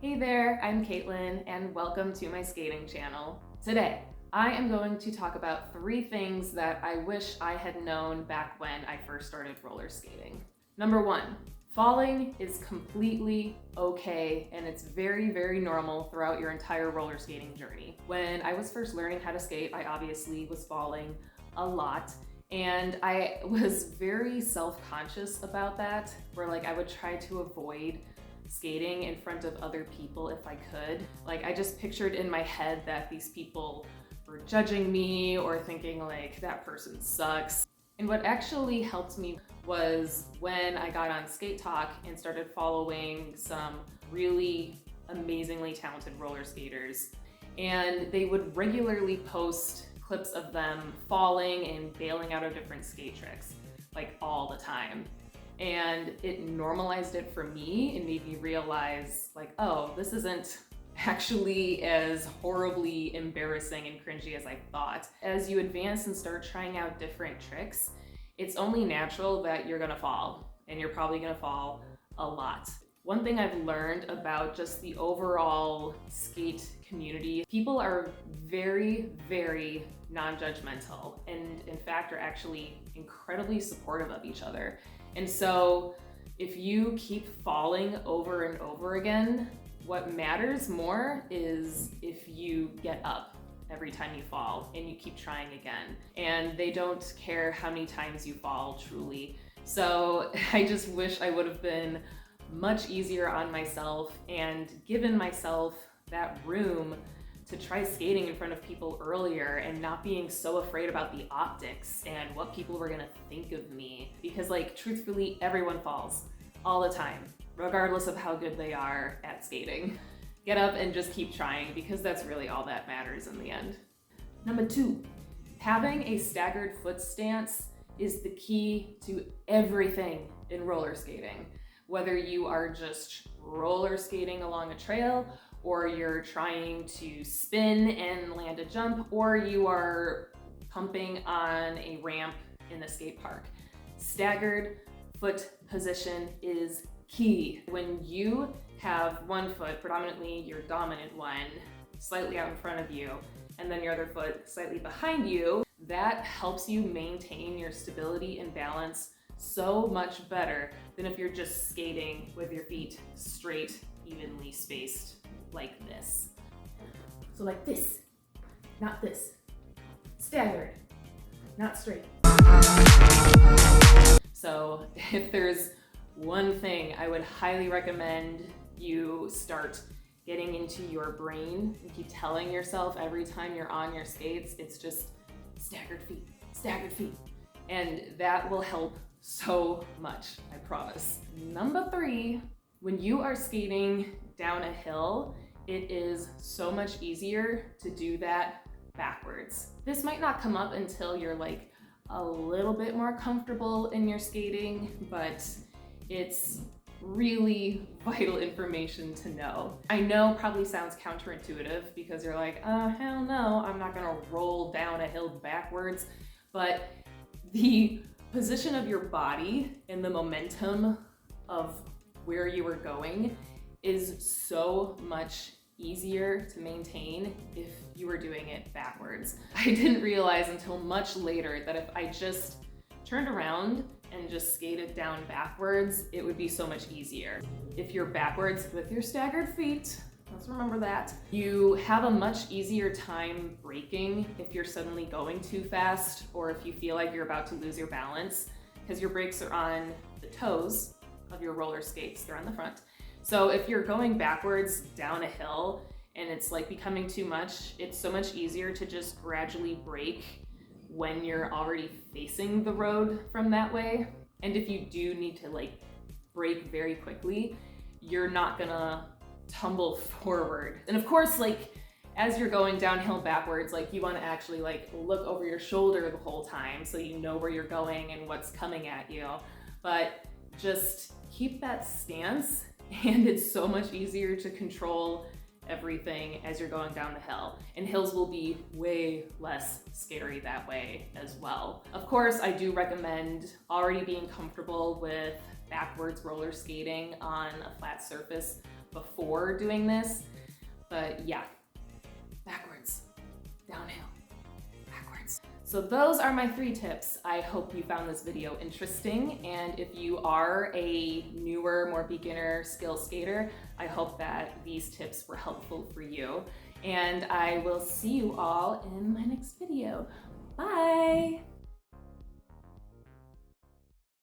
Hey there, I'm Caitlin and welcome to my skating channel. Today, I am going to talk about 3 things that I wish I had known back when I first started roller skating. Number 1, falling is completely okay and it's very, very normal throughout your entire roller skating journey. When I was first learning how to skate, I obviously was falling a lot. And I was very self-conscious about that, where I would try to avoid skating in front of other people if I could. I just pictured in my head that these people were judging me or thinking that person sucks. And what actually helped me was when I got on Skate Talk and started following some really amazingly talented roller skaters. And they would regularly post clips of them falling and bailing out of different skate tricks, all the time. And it normalized it for me and made me realize oh, this isn't actually as horribly embarrassing and cringy as I thought. As you advance and start trying out different tricks, it's only natural that you're gonna fall, and you're probably gonna fall a lot. One thing I've learned about just the overall skate community, people are very, very non-judgmental, and in fact are actually incredibly supportive of each other. And so if you keep falling over and over again, what matters more is if you get up every time you fall and you keep trying again. And they don't care how many times you fall, truly. So I just wish I would have been much easier on myself and given myself that room to try skating in front of people earlier and not being so afraid about the optics and what people were gonna think of me. Because truthfully, everyone falls all the time, regardless of how good they are at skating. Get up and just keep trying, because that's really all that matters in the end. Number 2, having a staggered foot stance is the key to everything in roller skating. Whether you are just roller skating along a trail, or you're trying to spin and land a jump, or you are pumping on a ramp in the skate park. Staggered foot position is key. When you have one foot, predominantly your dominant one, slightly out in front of you, and then your other foot slightly behind you, that helps you maintain your stability and balance so much better than if you're just skating with your feet straight, evenly spaced like this. So like this, not this. Staggered, not straight. So if there's one thing I would highly recommend you start getting into your brain and keep telling yourself every time you're on your skates, it's just staggered feet, staggered feet. And that will help so much, I promise. Number 3, when you are skating down a hill, it is so much easier to do that backwards. This might not come up until you're a little bit more comfortable in your skating, but it's really vital information to know. I know probably sounds counterintuitive because you're hell no, I'm not gonna roll down a hill backwards, but the position of your body and the momentum of where you are going is so much easier to maintain if you were doing it backwards. I didn't realize until much later that if I just turned around and just skated down backwards, it would be so much easier. If you're backwards with your staggered feet, let's remember that, you have a much easier time braking if you're suddenly going too fast or if you feel like you're about to lose your balance, because your brakes are on the toes of your roller skates, they're on the front. So if you're going backwards down a hill and it's becoming too much, it's so much easier to just gradually brake when you're already facing the road from that way. And if you do need to brake very quickly, you're not gonna tumble forward. And of course, as you're going downhill backwards, you wanna actually look over your shoulder the whole time so you know where you're going and what's coming at you. But just keep that stance, and it's so much easier to control everything as you're going down the hill. And hills will be way less scary that way as well. Of course, I do recommend already being comfortable with backwards roller skating on a flat surface before doing this. But yeah, backwards, downhill, backwards. So those are my 3 tips. I hope you found this video interesting, and if you are a newer, more beginner skill skater, I hope that these tips were helpful for you. And I will see you all in my next video. Bye!